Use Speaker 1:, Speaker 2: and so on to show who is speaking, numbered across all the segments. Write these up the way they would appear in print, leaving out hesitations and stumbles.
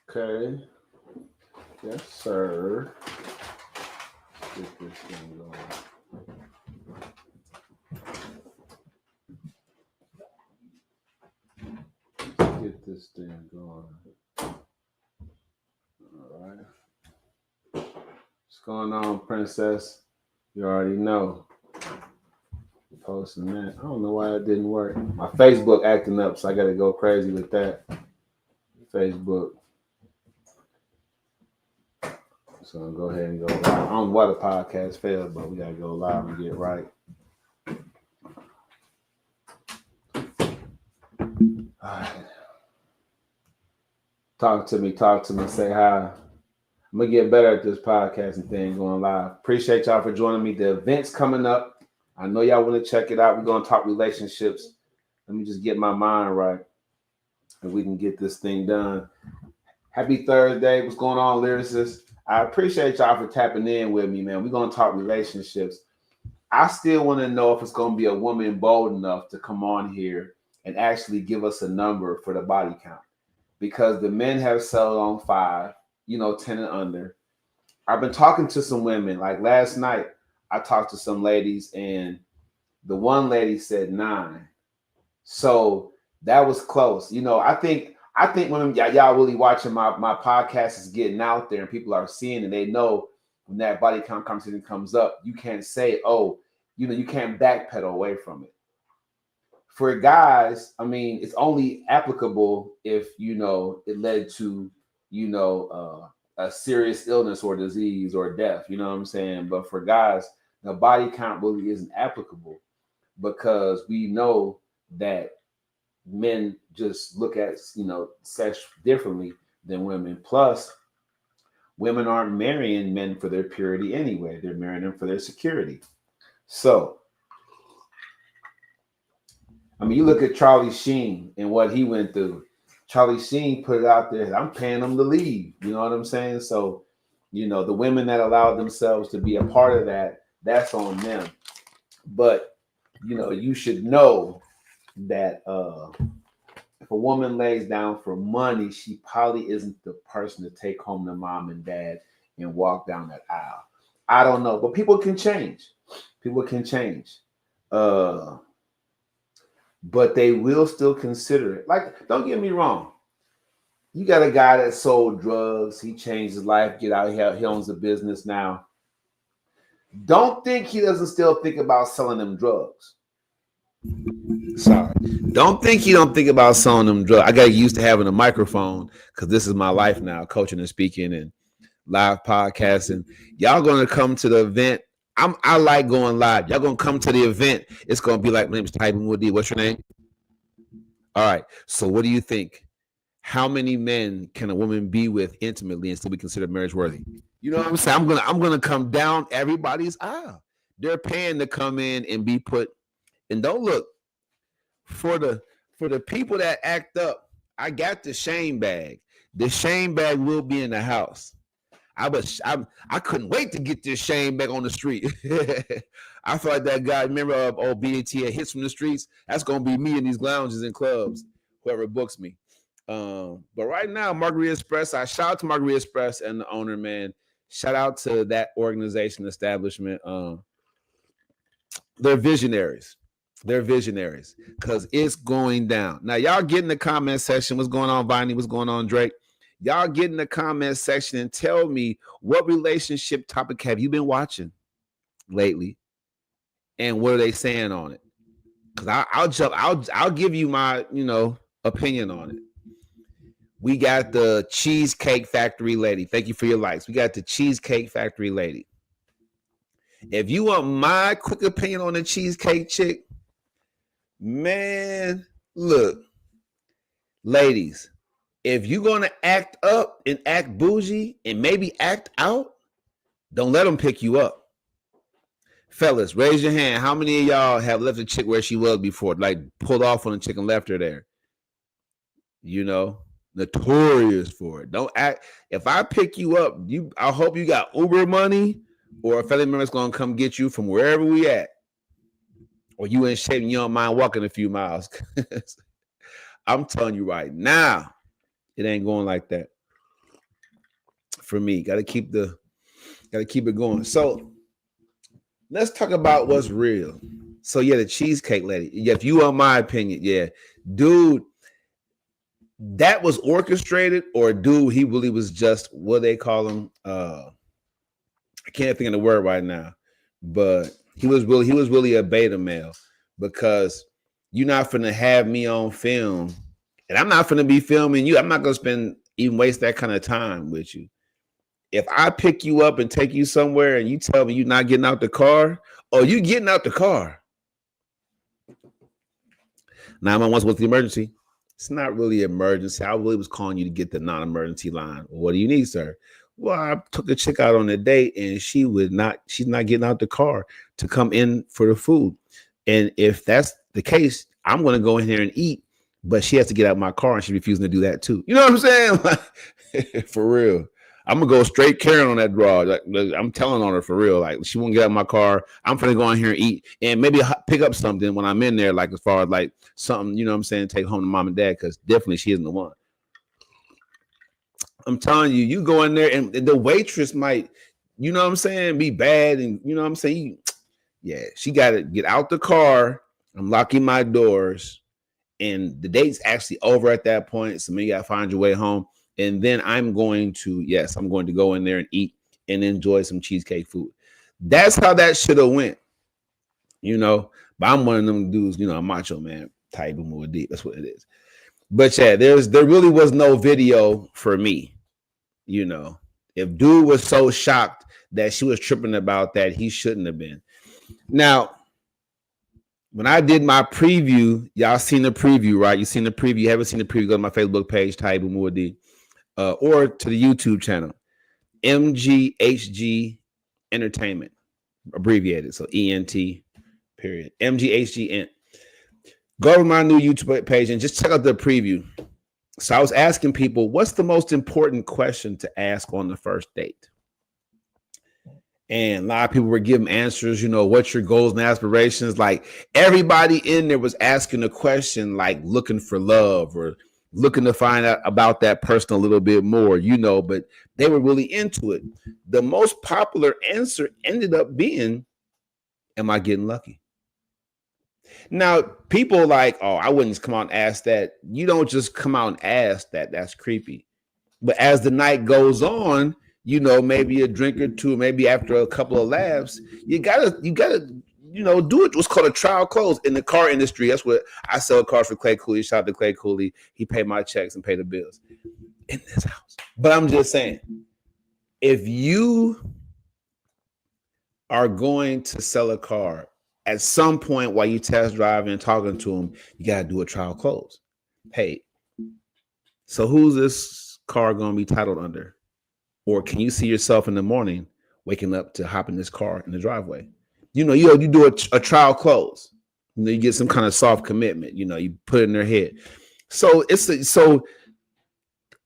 Speaker 1: Okay. Yes, sir. Get this thing going. Get this thing going. All right. What's going on, princess? You already know. Posting that. I don't know why it didn't work. My Facebook acting up, so I got to go crazy with that. Facebook. So I'll go ahead and go live. I don't know why the podcast failed, but we got to go live and get right. All right. Talk to me, say hi. I'm going to get better at this podcasting thing going live. Appreciate y'all for joining me. The event's coming up. I know y'all want to check it out. We're going to talk relationships. Let me just get my mind right, and we can get this thing done. Happy Thursday. What's going on, lyricists? I appreciate y'all for tapping in with me, man. We're going to talk relationships. I still want to know if it's going to be a woman bold enough to come on here and actually give us a number for the body count, because the men have settled on 5, 10 and under. I've been talking to some women. Like last night, I talked to some ladies, and the one lady said 9. So that was close. I think when y'all really watching my podcast is getting out there and people are seeing, and they know when that body count conversation comes up, you can't say, you can't backpedal away from it. For guys, I mean, it's only applicable if, it led to, a serious illness or disease or death, you know what I'm saying? But for guys, the body count really isn't applicable, because we know that men just look at, sex differently than women. Plus, women aren't marrying men for their purity anyway. They're marrying them for their security. So, I mean, you look at Charlie Sheen and what he went through. Charlie Sheen put it out there, I'm paying them to leave. You know what I'm saying? So, the women that allowed themselves to be a part of that, that's on them. But, you should know that if a woman lays down for money, she probably isn't the person to take home the mom and dad and walk down that aisle. I don't know, but people can change. People can change. But they will still consider it. Like, don't get me wrong. You got a guy that sold drugs. He changed his life, get out here. He owns a business now. Don't think he doesn't still think about selling them drugs. Sorry. Don't think he don't think about selling them drugs. I got used to having a microphone because this is my life now, coaching and speaking and live podcasting. Y'all going to come to the event. I like going live. Y'all going to come to the event. It's going to be like, my name is Taibu Mu'addib. What's your name? All right. So what do you think? How many men can a woman be with intimately and still be considered marriage worthy? You know what I'm saying? I'm gonna come down everybody's aisle. They're paying to come in and be put. And don't look for the people that act up. I got the shame bag. The shame bag will be in the house. I couldn't wait to get this shame back on the street. I feel like that guy. Remember old BAT Hits from the Streets? That's gonna be me in these lounges and clubs. Whoever books me. But right now, Margarita Express. I shout out to Margarita Express and the owner, man. Shout out to that organization establishment. They're visionaries. They're visionaries because it's going down. Now, y'all get in the comment section. What's going on, Viney? What's going on, Drake? Y'all get in the comment section and tell me, what relationship topic have you been watching lately, and what are they saying on it? Because I'll give you my opinion on it. We got the Cheesecake Factory lady. Thank you for your likes. We got the Cheesecake Factory lady. If you want my quick opinion on the cheesecake chick, man, look, ladies, if you're going to act up and act bougie and maybe act out, don't let them pick you up. Fellas, raise your hand. How many of y'all have left a chick where she was before? Like pulled off on a chick and left her there? Notorious for it. Don't act. If I pick you up, I hope you got Uber money or a family member's gonna come get you from wherever we at. Or you in shape and you don't mind walking a few miles. I'm telling you right now, it ain't going like that. For me, gotta keep it going. So let's talk about what's real. So yeah, the cheesecake lady. Yeah, if you want my opinion, yeah, dude, that was orchestrated, or dude, he really was just what they call him. I can't think of the word right now, but he was really a beta male, because you're not finna have me on film, and I'm not finna be filming you. I'm not gonna waste that kind of time with you. If I pick you up and take you somewhere and you tell me you're not getting out the car, or you getting out the car. 911, what's the emergency? It's not really an emergency. I really was calling you to get the non-emergency line. What do you need, sir? Well, I took a chick out on a date and she's not getting out the car to come in for the food. And if that's the case, I'm going to go in here and eat, but she has to get out of my car and she's refusing to do that too. You know what I'm saying? Like, for real. I'm going to go straight Karen on that draw. Like, I'm telling on her for real. Like, she won't get out of my car. I'm going to go in here and eat and maybe pick up something when I'm in there, like as far as like something, you know what I'm saying, take home to mom and dad, because definitely she isn't the one. I'm telling you, you go in there and the waitress might, you know what I'm saying, be bad. And you know what I'm saying? Yeah, she got to get out the car. I'm locking my doors. And the date's actually over at that point. So maybe you got to find your way home. And then I'm going to go in there and eat and enjoy some cheesecake food. That's how that should have went, you know. But I'm one of them dudes, you know, a macho man, Taibu Mu'addib. That's what it is. But yeah, there really was no video for me, you know. If dude was so shocked that she was tripping about that, he shouldn't have been. Now, when I did my preview, y'all seen the preview, right? You seen the preview. You haven't seen the preview, go to my Facebook page, Taibu Mu'addib. Or to the YouTube channel, MGHG Entertainment, abbreviated, so ENT, period. MGHGN. Go to my new YouTube page and just check out the preview. So I was asking people, what's the most important question to ask on the first date? And a lot of people were giving answers, you know, what's your goals and aspirations? Like, everybody in there was asking a question like looking for love or looking to find out about that person a little bit more, you know, but they were really into it. The most popular answer ended up being, am I getting lucky? Now, people like, oh, I wouldn't just come out and ask that. You don't just come out and ask that. That's creepy. But as the night goes on, you know, maybe a drink or two, maybe after a couple of laughs, you gotta, you know, do it. What's called a trial close in the car industry. That's what I sell cars for Clay Cooley. Shout out to Clay Cooley. He paid my checks and paid the bills in this house. But I'm just saying, if you are going to sell a car, at some point while you test driving and talking to them, you got to do a trial close. Hey, so who's this car going to be titled under? Or can you see yourself in the morning waking up to hop in this car in the driveway? You know, you do a trial close. You know, you get some kind of soft commitment. You know, you put it in their head. So so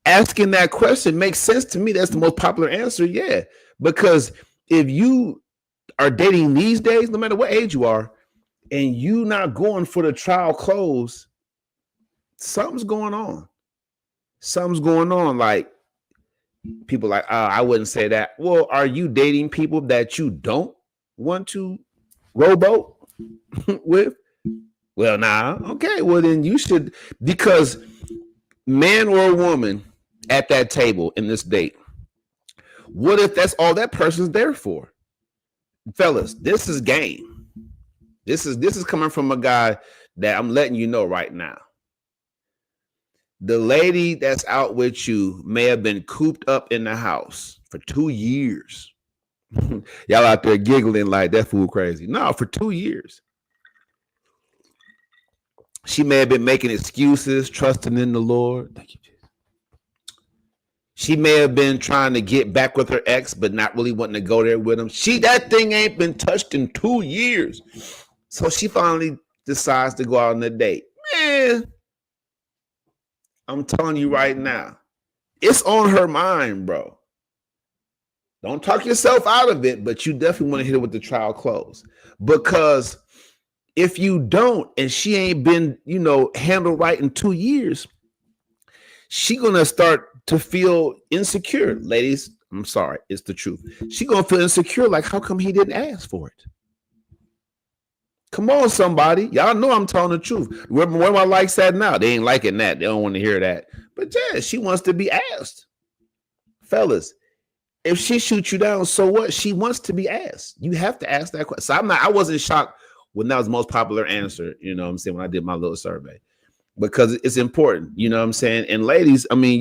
Speaker 1: asking that question makes sense to me. That's the most popular answer. Yeah, because if you are dating these days, no matter what age you are, and you not going for the trial close, something's going on. Something's going on. Like, people like, I wouldn't say that. Well, are you dating people that you don't want to rowboat with? Well, nah. Okay, well then you should, because man or woman at that table in this date, what if that's all that person's there for? Fellas, this is game. This is coming from a guy that I'm letting you know right now. The lady that's out with you may have been cooped up in the house for 2 years. Y'all out there giggling like that fool crazy. No, for 2 years. She may have been making excuses, trusting in the Lord. Thank you, Jesus. She may have been trying to get back with her ex, but not really wanting to go there with him. That thing ain't been touched in 2 years. So she finally decides to go out on a date. Man, I'm telling you right now, it's on her mind, bro. Don't talk yourself out of it, but you definitely want to hit it with the trial close. Because if you don't, and she ain't been, handled right in 2 years, she gonna start to feel insecure. Ladies, I'm sorry, it's the truth. She gonna feel insecure, like, how come he didn't ask for it? Come on, somebody. Y'all know I'm telling the truth. Where my likes at now? They ain't liking that. They don't want to hear that. But yeah, she wants to be asked. Fellas, if she shoots you down, so what? She wants to be asked. You have to ask that question. So I wasn't shocked when that was the most popular answer, you know what I'm saying, when I did my little survey. Because it's important, you know what I'm saying? And ladies, I mean,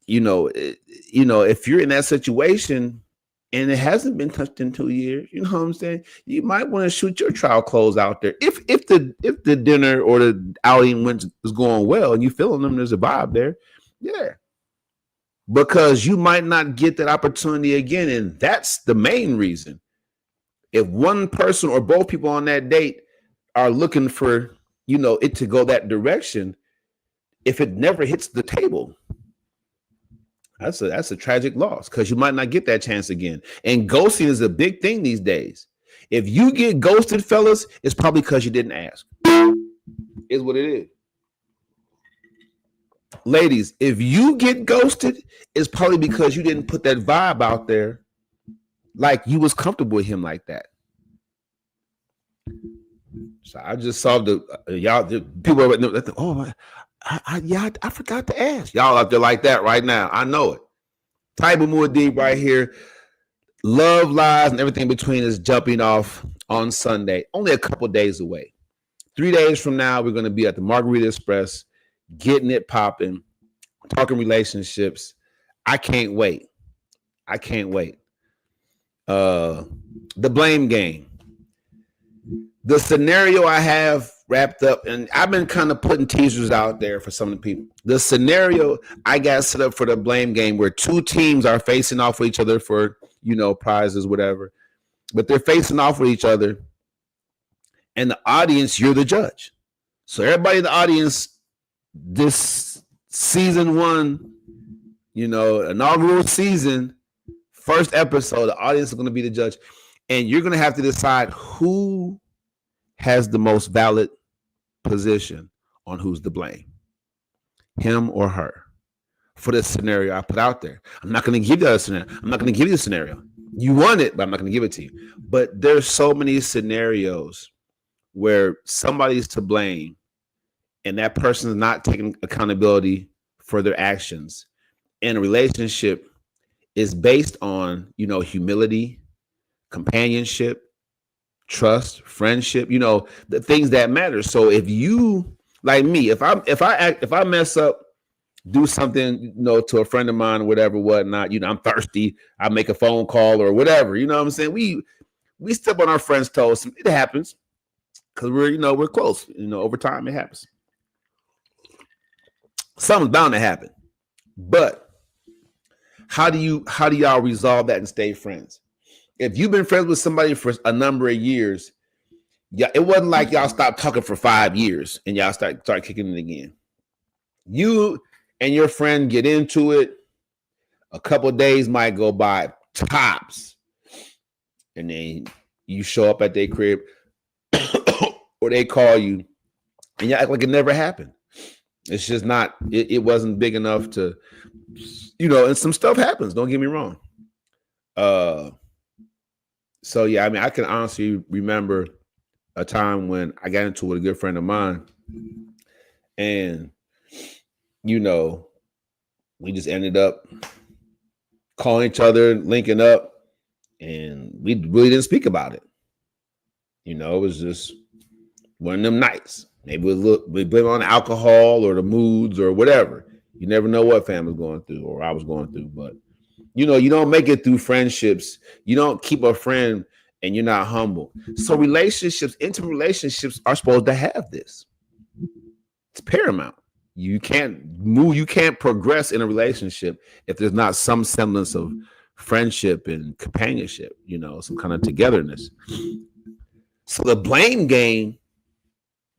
Speaker 1: if you're in that situation and it hasn't been touched in 2 years, you know what I'm saying? You might want to shoot your trial clothes out there. If the dinner or the outing was going well and you feeling them, there's a vibe there. Yeah. Because you might not get that opportunity again. And that's the main reason. If one person or both people on that date are looking for, it to go that direction, if it never hits the table, that's a tragic loss, because you might not get that chance again. And ghosting is a big thing these days. If you get ghosted, fellas, it's probably because you didn't ask. Is what it is. Ladies, if you get ghosted, it's probably because you didn't put that vibe out there, like you was comfortable with him like that. So I just saw the people. Oh, I forgot to ask. Y'all out there like that right now. I know it. Taibu Mu'addib right here. Love, Lies, and Everything Between is jumping off on Sunday. Only a couple days away. 3 days from now, we're going to be at the Margarita Express, getting it popping, talking relationships. I can't wait. The blame game. The scenario I have wrapped up, and I've been kind of putting teasers out there for some of the people. The scenario I got set up for the blame game, where two teams are facing off with each other for, prizes, whatever. But they're facing off with each other. And the audience, you're the judge. So everybody in the audience, this season 1, inaugural season, first episode, the audience is going to be the judge. And you're going to have to decide who has the most valid position on who's to blame, him or her, for this scenario I put out there. I'm not going to give you a scenario. I'm not going to give you a scenario. You want it, but I'm not going to give it to you. But there's so many scenarios where somebody's to blame and that person is not taking accountability for their actions. And a relationship is based on, humility, companionship, trust, friendship, the things that matter. So if you, like me, if I mess up, do something, to a friend of mine or whatever, whatnot, I'm thirsty, I make a phone call or whatever, you know what I'm saying? We step on our friends' toes. It happens because we're close, over time it happens. Something's bound to happen. But how do y'all resolve that and stay friends? If you've been friends with somebody for a number of years, yeah, it wasn't like y'all stopped talking for 5 years and y'all start kicking it again. You and your friend get into it. A couple of days might go by, tops, and then you show up at their crib or they call you and you act like it never happened. It's just not. It wasn't big enough to, and some stuff happens. Don't get me wrong. So yeah, I mean, I can honestly remember a time when I got into it with a good friend of mine, and we just ended up calling each other, linking up, and we really didn't speak about it. It was just one of them nights. Maybe we blame on alcohol or the moods or whatever. You never know what fam was going through or I was going through, but you don't make it through friendships. You don't keep a friend and you're not humble. So relationships, intimate relationships are supposed to have this. It's paramount. You can't move. You can't progress in a relationship if there's not some semblance of friendship and companionship, some kind of togetherness. So the blame game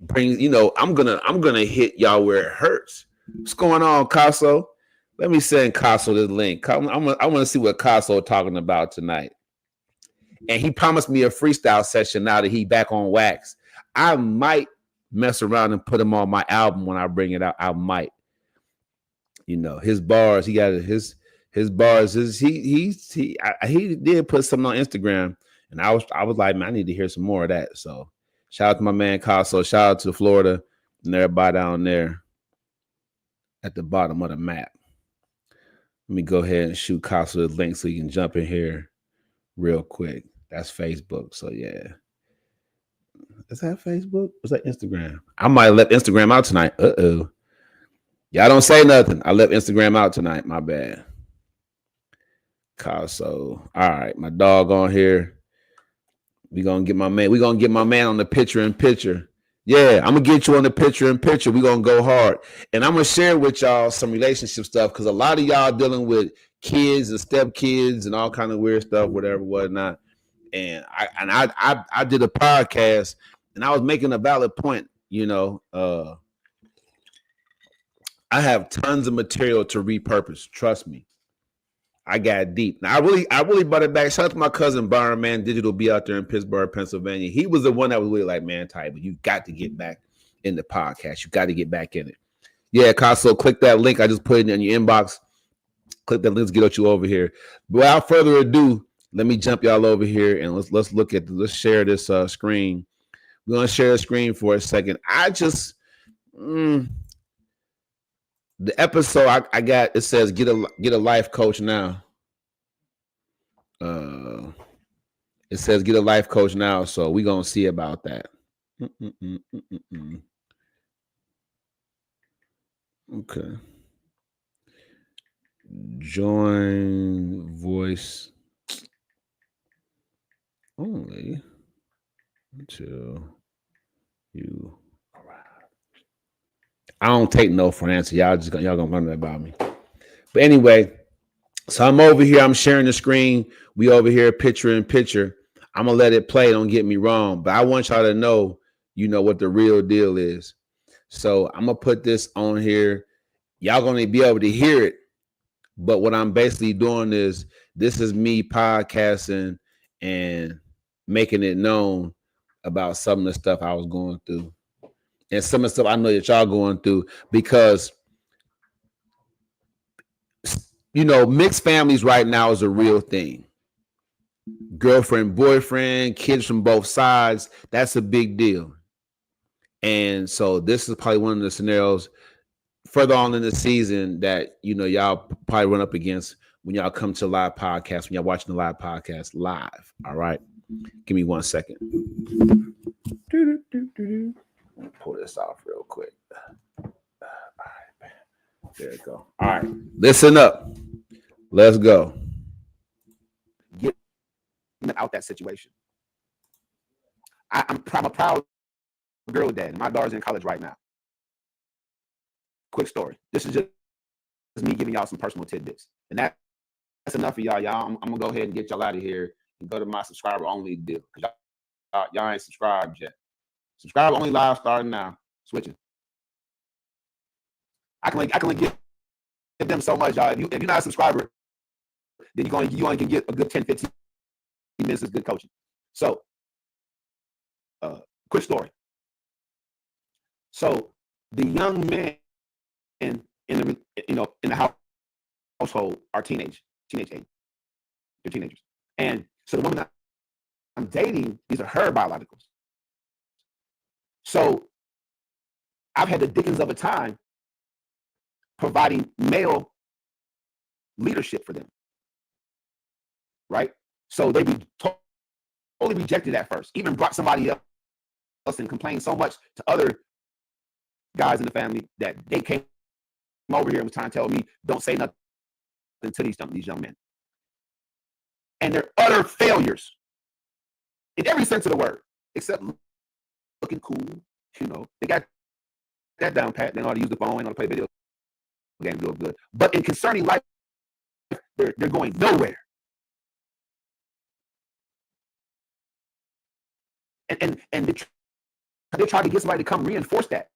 Speaker 1: brings, I'm gonna hit y'all where it hurts. What's going on, Casso? Let me send Casso this link. I want to see what Casso talking about tonight. And he promised me a freestyle session now that he back on wax. I might mess around and put him on my album when I bring it out. I might. You know, his bars, he got his bars is he did put something on Instagram, and I was like, man, I need to hear some more of that. So shout out to my man Casso, shout out to Florida and everybody down there at the bottom of the map. Let me go ahead and shoot Casso the link so you can jump in here real quick. That's Facebook. So yeah. Is that Facebook? Was that Instagram? I might have left Instagram out tonight. Uh-oh. Y'all don't say nothing. I left Instagram out tonight. My bad. Casso. All right. My dog on here. We're gonna get my man on the picture in picture. Yeah, I'm gonna get you on the picture in picture. We're gonna go hard. And I'm gonna share with y'all some relationship stuff because a lot of y'all dealing with kids and stepkids and all kind of weird stuff, whatever, whatnot. And I did a podcast and I was making a valid point, you know. I have tons of material to repurpose. Trust me. I got deep. Now, I really brought it back. Shout out to my cousin Byron, man. Digital be out there in Pittsburgh, Pennsylvania. He was the one that was really like, man, Taibu, you got to get back in the podcast. You got to get back in it. Yeah, Casso, click that link. I just put it in your inbox. Click that link to get you over here. Without further ado, let me jump y'all over here and let's share this screen. We're gonna share the screen for a second. The episode I got, it says get a life coach now. It says get a life coach now, so we're gonna see about that. Okay. Join voice only until you arrive. I don't take no for an answer. Y'all gonna learn that about me. But anyway, so I'm over here. I'm sharing the screen. We over here, picture in picture. I'm gonna let it play. Don't get me wrong, but I want y'all to know, you know, what the real deal is. So I'm gonna put this on here. Y'all gonna be able to hear it. But what I'm basically doing is this is me podcasting and making it known about some of the stuff I was going through. And some of the stuff I know that y'all going through because, you know, mixed families right now is a real thing. Girlfriend, boyfriend, kids from both sides, that's a big deal. And so this is probably one of the scenarios further on in the season that, you know, y'all probably run up against when y'all come to live podcast, when y'all watching the live podcast live. All right. Give me 1 second. Let me pull this off real quick. All right. There we go. All right. Listen up. Let's go. Get out that situation. I'm a proud girl dad. My daughter's in college right now. Quick story. This is just me giving y'all some personal tidbits. And that's enough for y'all. I'm going to go ahead and get y'all out of here and go to my subscriber only deal. Y'all ain't subscribed yet. Subscriber only live starting now. Switching. I can only give them so much, y'all. If you're not a subscriber, then you only can get a good 10, 15 minutes of good coaching. So, quick story. So the young men in the household are teenage age. They're teenagers. And so the woman that I'm dating, these are her biologicals. So I've had the dickens of a time providing male leadership for them. Right? So they be totally rejected at first, even brought somebody else and complained so much to other guys in the family that they came over here and was trying to tell me, don't say nothing to these young men. And they're utter failures in every sense of the word, except looking cool. You know, they got that down pat. They know how to use the phone, they know how to play video games, do good. But in concerning life, they're going nowhere. And they try to get somebody to come reinforce that.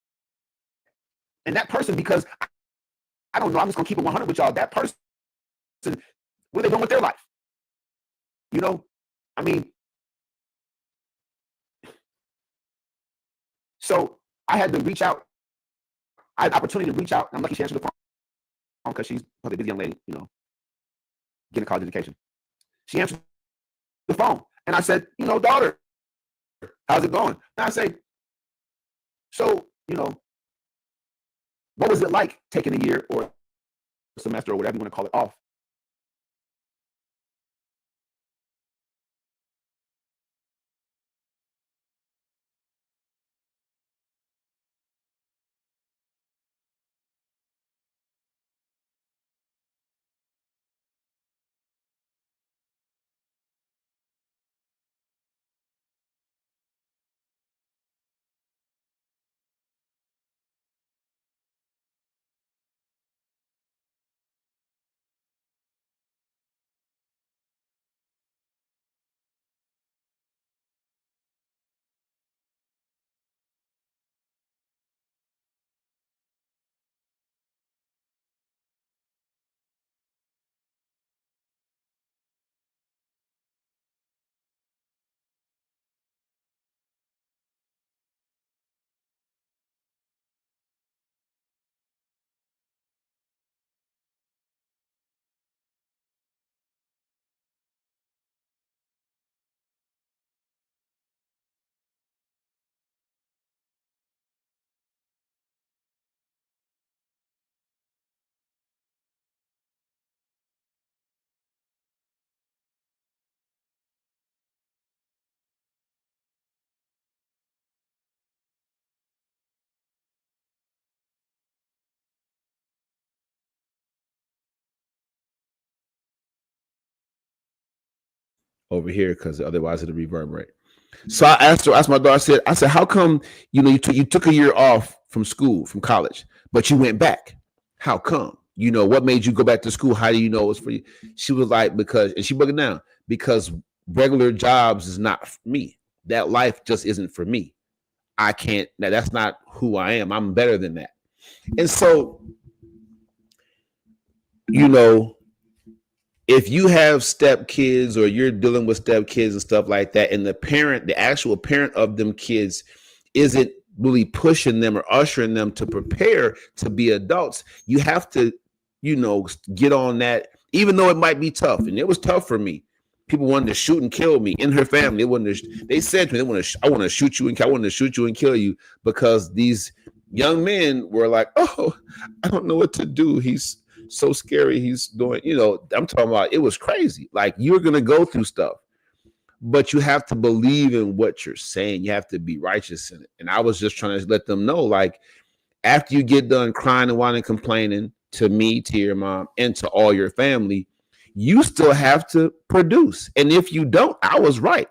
Speaker 1: And that person, because
Speaker 2: I don't know. I'm just gonna keep it 100 with y'all. That person, what are they doing with their life? You know, I mean, so I had to reach out. I had the opportunity to reach out. I'm lucky she answered the phone because she's probably a busy young lady, you know, getting a college education. She answered the phone, and I said, you know, daughter, how's it going? And I say, so, you know, what was it like taking a year or a semester or whatever you want to call it off?
Speaker 1: Over here because otherwise it'll reverberate. So I asked my daughter, I said, how come, you know, you took a year off from school, from college, but you went back? How come? You know, what made you go back to school? How do you know it was for you? She was like, because, and she broke it down, because regular jobs is not for me. That life just isn't for me. I can't, that's not who I am. I'm better than that. And so, you know, if you have step kids or you're dealing with step kids and stuff like that, and the actual parent of them kids isn't really pushing them or ushering them to prepare to be adults, you have to, you know, get on that, even though it might be tough. And it was tough for me. People wanted to shoot and kill me in her family. They said to me, I want to shoot you and kill you, because these young men were like, oh, I don't know what to do. He's so scary. He's doing, you know, I'm talking about, it was crazy. Like, you're going to go through stuff, but you have to believe in what you're saying. You have to be righteous in it. And I was just trying to let them know, like, after you get done crying and whining, complaining to me, to your mom, and to all your family, you still have to produce. And if you don't, I was right.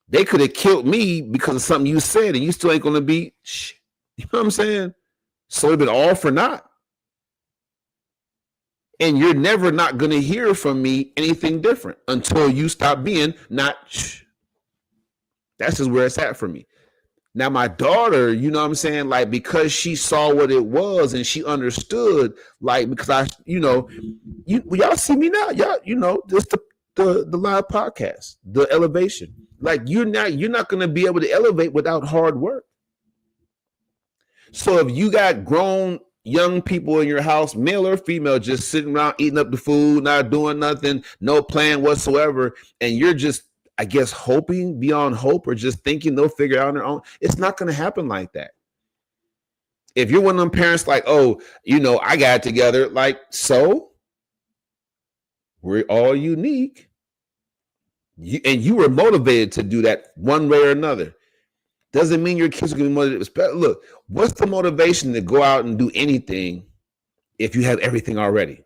Speaker 1: They could have killed me because of something you said, and you still ain't going to be, you know what I'm saying? So it'd been all for naught. And you're never not going to hear from me anything different until you stop being not. That's just where it's at for me. Now, my daughter, you know what I'm saying? Like, because she saw what it was and she understood, like, because I, you know, y'all see me now. Y'all, you know, just the live podcast, the elevation. Like, you're not going to be able to elevate without hard work. So if you got grown young people in your house, male or female, just sitting around eating up the food, not doing nothing, no plan whatsoever, and you're just, I guess, hoping beyond hope, or just thinking they'll figure it out on their own, it's not going to happen like that. If you're one of them parents like, oh, you know, I got it together, like, so we're all unique. And you were motivated to do that one way or another. Doesn't mean your kids are going to be motivated. Look, what's the motivation to go out and do anything if you have everything already?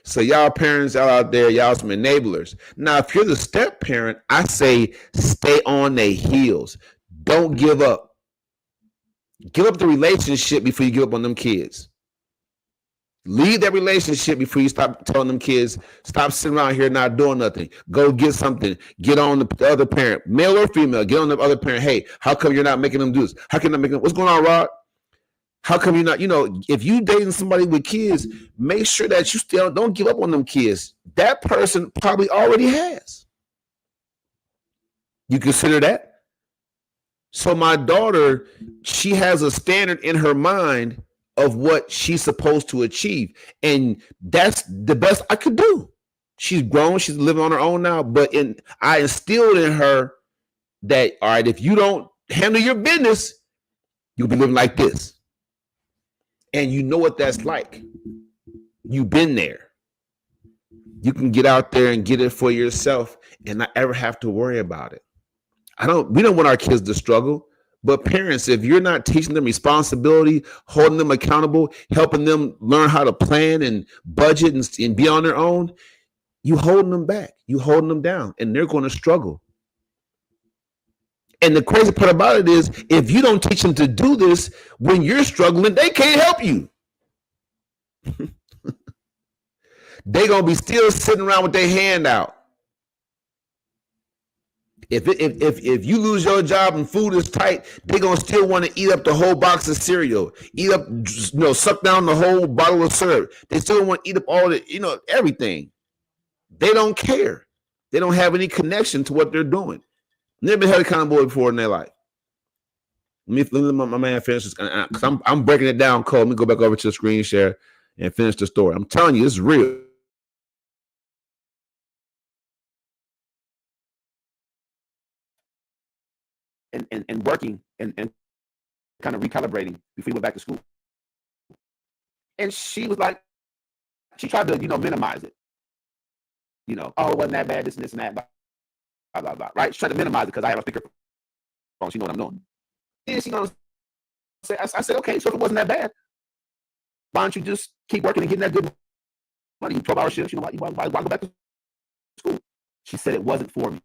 Speaker 1: So y'all parents out there, y'all some enablers. Now, if you're the step parent, I say stay on their heels. Don't give up. Give up the relationship before you give up on them kids. Leave that relationship before you stop telling them kids, stop sitting around here not doing nothing. Go get something. Get on the other parent, male or female. Get on the other parent. Hey, how come you're not making them do this? How can I make them? What's going on, Rod?
Speaker 2: How come you're not, if you dating somebody with kids, make sure that you still don't give up on them kids. That person probably already has. You consider that? So my daughter, she has a standard in her mind of what she's supposed to achieve. And that's the best I could do. She's grown, she's living on her own now, but I instilled in her that, all right, if you don't handle your business, you'll be living like this. And you know what that's like. You've been there. You can get out there and get it for yourself and not ever have to worry about it. We don't want our kids to struggle, but parents, if you're not teaching them responsibility, holding them accountable, helping them learn how to plan and budget and be on their own, you holding them back, you holding them down, and they're going to struggle. And the crazy part about it is, if you don't teach them to do this, when you're struggling, they can't help you. They're going to be still sitting around with their hand out. If you lose your job and food is tight, they're going to still want to eat up the whole box of cereal, suck down the whole bottle of syrup. They still want to eat up all the, everything. They don't care. They don't have any connection to what they're doing. Never been held accountable before in their life. Let me let my man finish this, because I'm breaking it down cold. Let me go back over to the screen share and finish the story. I'm telling you, this is real. And working and kind of recalibrating before we went back to school. And she was like, she tried to, minimize it. Oh, it wasn't that bad, this and this and that, blah, blah, blah, blah, right? She tried to minimize it because I have a speaker phone. She know what I'm doing. And she gonna say, I said, okay, so if it wasn't that bad, why don't you just keep working and getting that good money, 12-hour shifts, why go back to school? She said it wasn't for me.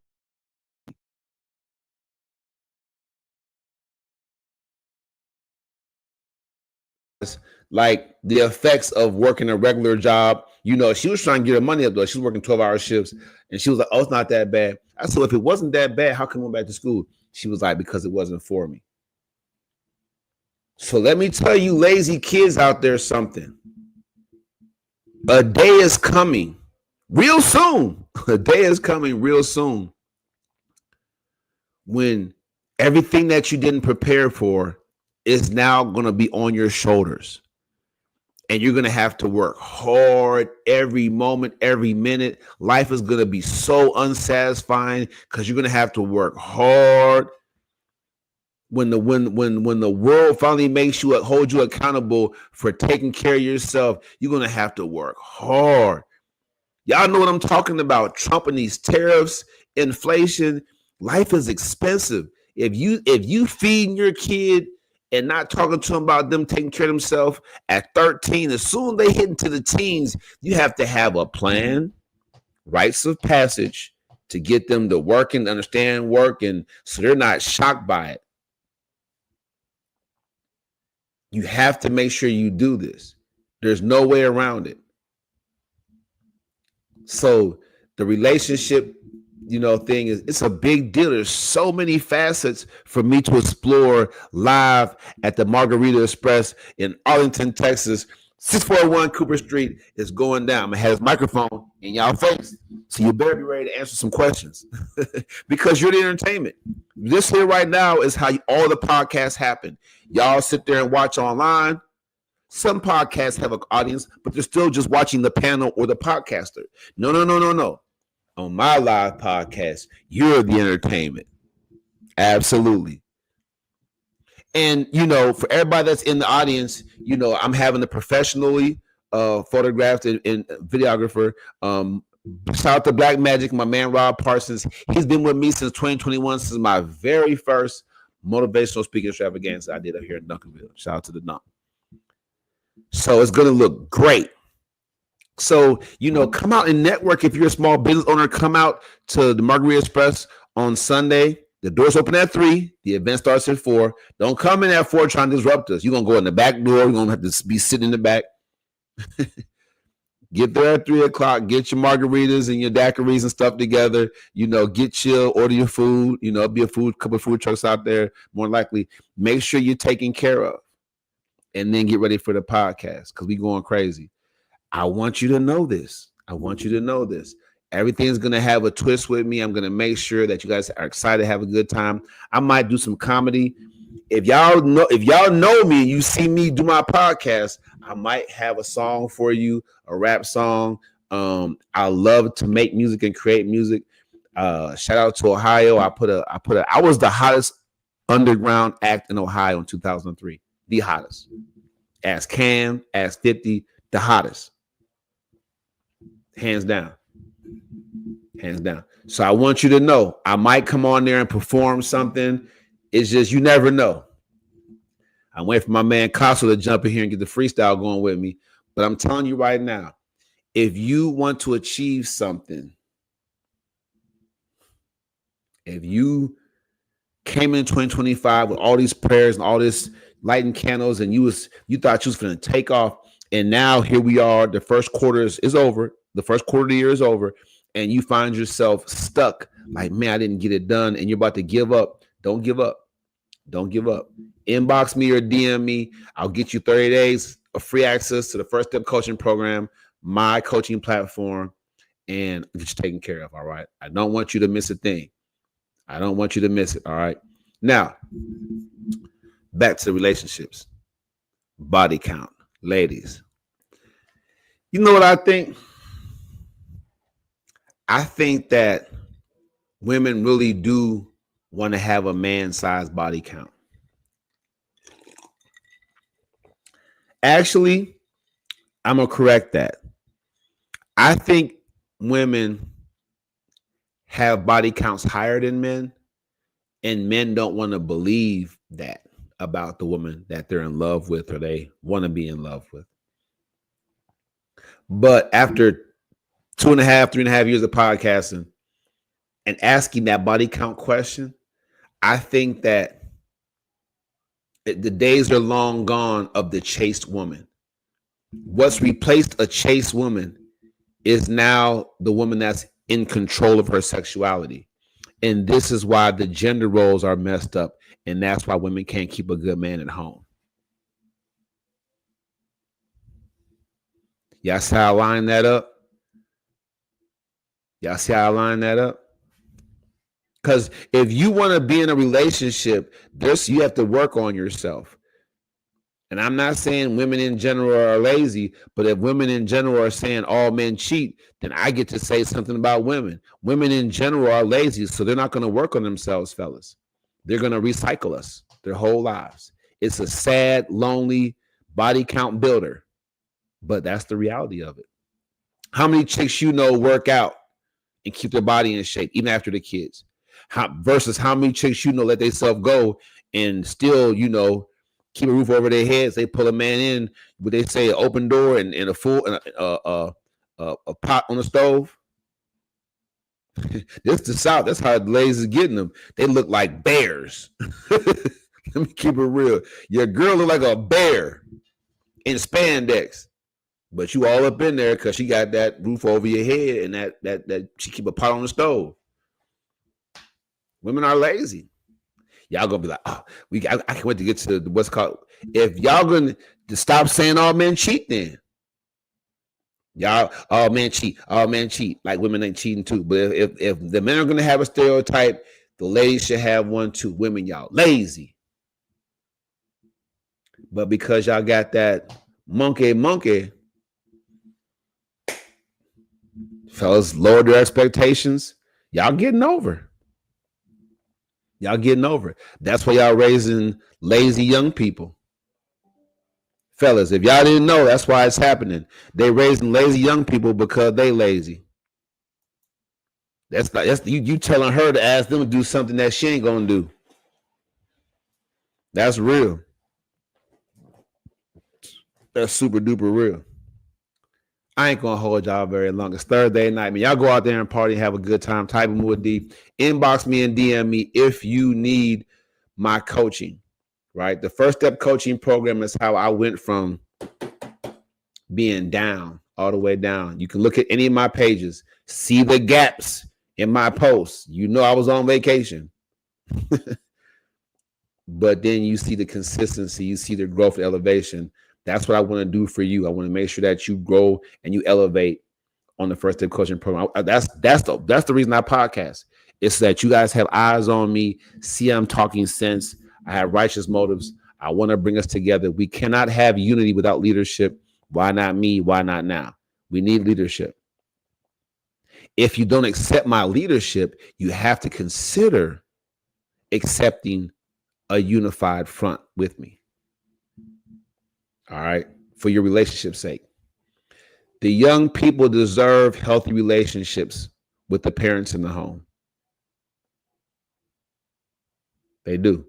Speaker 2: Like the effects of working a regular job. She was trying to get her money up though. She was working 12-hour shifts and she was like, oh, it's not that bad. I said, if it wasn't that bad, how come I went back to school? She was like, because it wasn't for me. So let me tell you lazy kids out there something. A day is coming real soon. A day is coming real soon when everything that you didn't prepare for is now going to be on your shoulders. And you're going to have to work hard every moment, every minute. Life is going to be so unsatisfying because you're going to have to work hard. When the world finally makes you hold you accountable for taking care of yourself, you're going to have to work hard. Y'all know what I'm talking about. Trump and these tariffs, inflation. Life is expensive. If you feeding your kid and not talking to them about them taking care of themselves at 13, as soon as they hit into the teens, you have to have a plan, rites of passage to get them to work and understand work, and so they're not shocked by it. You have to make sure you do this. There's no way around it. So the relationship, thing it's a big deal. There's so many facets for me to explore live at the MARGARITA Express in Arlington, Texas. 641 Cooper Street is going down. I'm gonna have this microphone in y'all face, so you better be ready to answer some questions because you're the entertainment. This here right now is how all the podcasts happen. Y'all sit there and watch online. Some podcasts have an audience, but they're still just watching the panel or the podcaster. No. On my live podcast, you're the entertainment. Absolutely. And, for everybody that's in the audience, I'm having a professionally photographed and videographer. Shout out to Black Magic, my man, Rob Parsons. He's been with me since 2021, since my very first motivational speaking extravaganza I did up here in Duncanville. Shout out to the Dunk. So it's going to look great. So, come out and network. If you're a small business owner, come out to the MARGARITA Express on Sunday. The doors open at 3. The event starts at 4. Don't come in at 4 trying to disrupt us. You're going to go in the back door. You're going to have to be sitting in the back. Get there at 3 o'clock. Get your margaritas and your daiquiris and stuff together. Get chill, order your food. Be a couple of food trucks out there, more likely. Make sure you're taken care of.
Speaker 1: and then get ready for the podcast because we going crazy. I want you to know this. I want you to know this. Everything's going to have a twist with me. I'm going to make sure that you guys are excited, have a good time. I might do some comedy. If y'all know me and you see me do my podcast, I might have a song for you, a rap song. I love to make music and create music. Shout out to Ohio. I was the hottest underground act in Ohio in 2003. The hottest. Ask Cam, ask 50, the hottest. Hands down. Hands down. So I want you to know I might come on there and perform something. It's just you never know. I'm waiting for my man Castle to jump in here and get the freestyle going with me. But I'm telling you right now, if you want to achieve something, if you came in 2025 with all these prayers and all this lighting candles and you thought you was going to take off, and now here we are, the first quarter is over. The first quarter of the year is over, and you find yourself stuck like, man, I didn't get it done, and you're about to give up. Don't give up. Don't give up. Inbox me or DM me. I'll get you 30 days of free access to the First Step Coaching Program, my coaching platform, and get you taken care of, all right? I don't want you to miss a thing. I don't want you to miss it, all right? Now, back to the relationships. Body count. Ladies, you know what I think? I think that women really do want to have a man-sized body count. Actually, I'm going to correct that. I think women have body counts higher than men, and men don't want to believe that about the woman that they're in love with or they want to be in love with. But after 3.5 years of podcasting and asking that body count question, I think that the days are long gone of the chaste woman. What's replaced a chaste woman is now the woman that's in control of her sexuality. And this is why the gender roles are messed up. And that's why women can't keep a good man at home. Y'all see how I line that up? Y'all see how I line that up? Because if you want to be in a relationship, you have to work on yourself. And I'm not saying women in general are lazy, but if women in general are saying all men cheat, then I get to say something about women. Women in general are lazy, so they're not going to work on themselves, fellas. They're going to recycle us their whole lives. It's a sad, lonely body count builder, but that's the reality of it. How many chicks you know work out and keep their body in shape even after the kids? Versus how many chicks you know let themselves go and still, keep a roof over their heads. They pull a man in, but they say an open door and a full a pot on the stove. This the South. That's how the ladies is getting them. They look like bears. Let me keep it real. Your girl look like a bear in spandex, but you all up in there because she got that roof over your head and that she keep a pot on the stove. Women are lazy. Y'all gonna be like, oh, I can't wait to get to what's called. If y'all gonna stop saying all men cheat, then y'all all men cheat, like women ain't cheating too. But if the men are gonna have a stereotype, the ladies should have one too. Women, y'all lazy. But because y'all got that monkey, fellas, lower their expectations. Y'all getting over. Y'all getting over it. That's why y'all raising lazy young people. Fellas, if y'all didn't know, that's why it's happening. They raising lazy young people because they lazy. That's you telling her to ask them to do something that she ain't gonna do. That's real. That's super duper real. I ain't gonna hold y'all very long. It's Thursday night, man. Y'all go out there and party and have a good time. Taibu Mu'addib. Inbox me and DM me if you need my coaching. Right, the First Step Coaching Program is how I went from being down all the way down. You can look at any of my pages, see the gaps in my posts. You know I was on vacation. but then you see the consistency, you see the growth, elevation. That's what I want to do for you. I want to make sure that you grow and you elevate on the First Step Coaching Program. That's the reason I podcast. It's that you guys have eyes on me, see I'm talking sense. I have righteous motives. I want to bring us together. We cannot have unity without leadership. Why not me? Why not now? We need leadership. If you don't accept my leadership, you have to consider accepting a unified front with me. All right. For your relationship's sake. The young people deserve healthy relationships with the parents in the home. They do.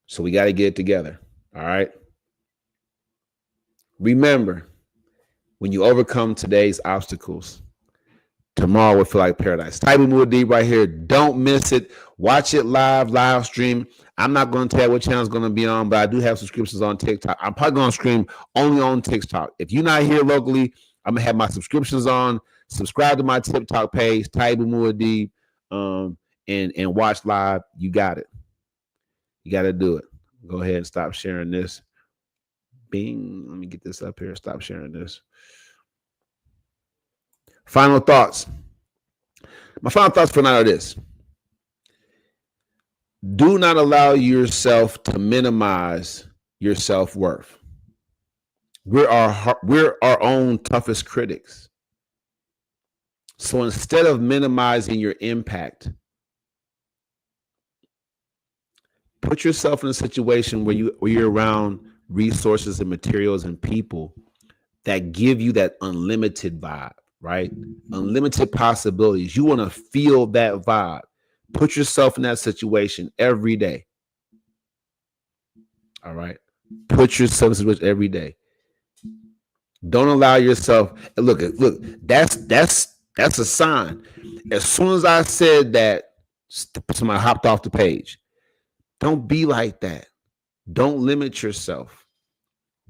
Speaker 1: So we got to get it together. All right. Remember, when you overcome today's obstacles, tomorrow will feel like paradise. Taibu Mu'addib right here. Don't miss it. Watch it live stream. I'm not going to tell you what channel is going to be on, but I do have subscriptions on TikTok. I'm probably going to stream only on TikTok. If you're not here locally, I'm going to have my subscriptions on. Subscribe to my TikTok page, Taibu Mu'addib, and watch live. You got it. You got to do it. Go ahead and stop sharing this. Bing. Let me get this up here. Stop sharing this. Final thoughts. My final thoughts for now are this. Do not allow yourself to minimize your self-worth. We're our own toughest critics. So instead of minimizing your impact, put yourself in a situation where you're around resources and materials and people that give you that unlimited vibe, right? Unlimited possibilities. You want to feel that vibe. Put yourself in that situation every day. All right. Put yourself in a situation every day. Don't allow yourself. Look. That's a sign. As soon as I said that, somebody hopped off the page. Don't be like that. Don't limit yourself.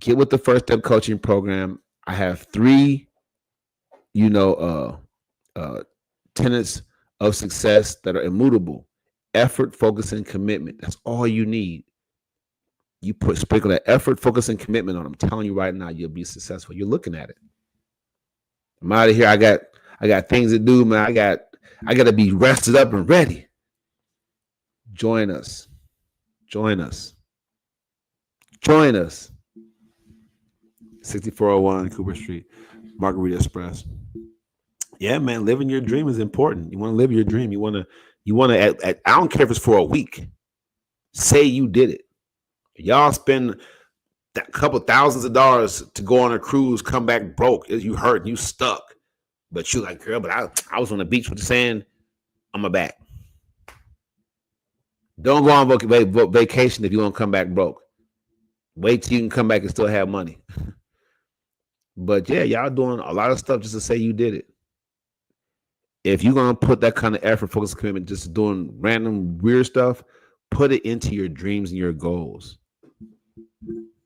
Speaker 1: Get with the First Step Coaching Program. I have 3, tenets of success that are immutable: effort, focus, and commitment. That's all you need. You sprinkle that effort, focus, and commitment on. I'm telling you right now, you'll be successful. You're looking at it. I'm out of here. I got things to do, man. I got to be rested up and ready. Join us. 6401 Cooper Street, Margarita Express. Yeah, man, living your dream is important. You want to live your dream. You want to, I don't care if it's for a week. Say you did it. Y'all spend a couple thousands of dollars to go on a cruise, come back broke. You hurt and you stuck. But you like, girl, but I was on the beach with the sand on my back. Don't go on vacation if you want to come back broke. Wait till you can come back and still have money. But yeah, y'all doing a lot of stuff just to say you did it. If you're going to put that kind of effort, focus, commitment, just doing random weird stuff, put it into your dreams and your goals.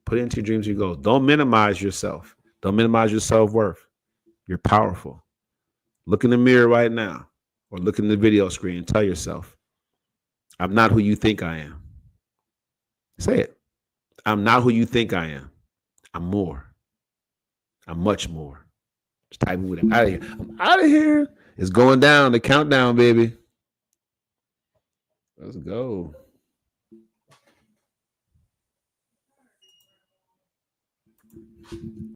Speaker 1: Put it into your dreams and your goals. Don't minimize yourself. Don't minimize your self-worth. You're powerful. Look in the mirror right now or look in the video screen and tell yourself, I'm not who you think I am. Say it. I'm not who you think I am. I'm more. I'm much more. Just type with it. Out of here. I'm out of here. It's going down. The countdown, baby. Let's go.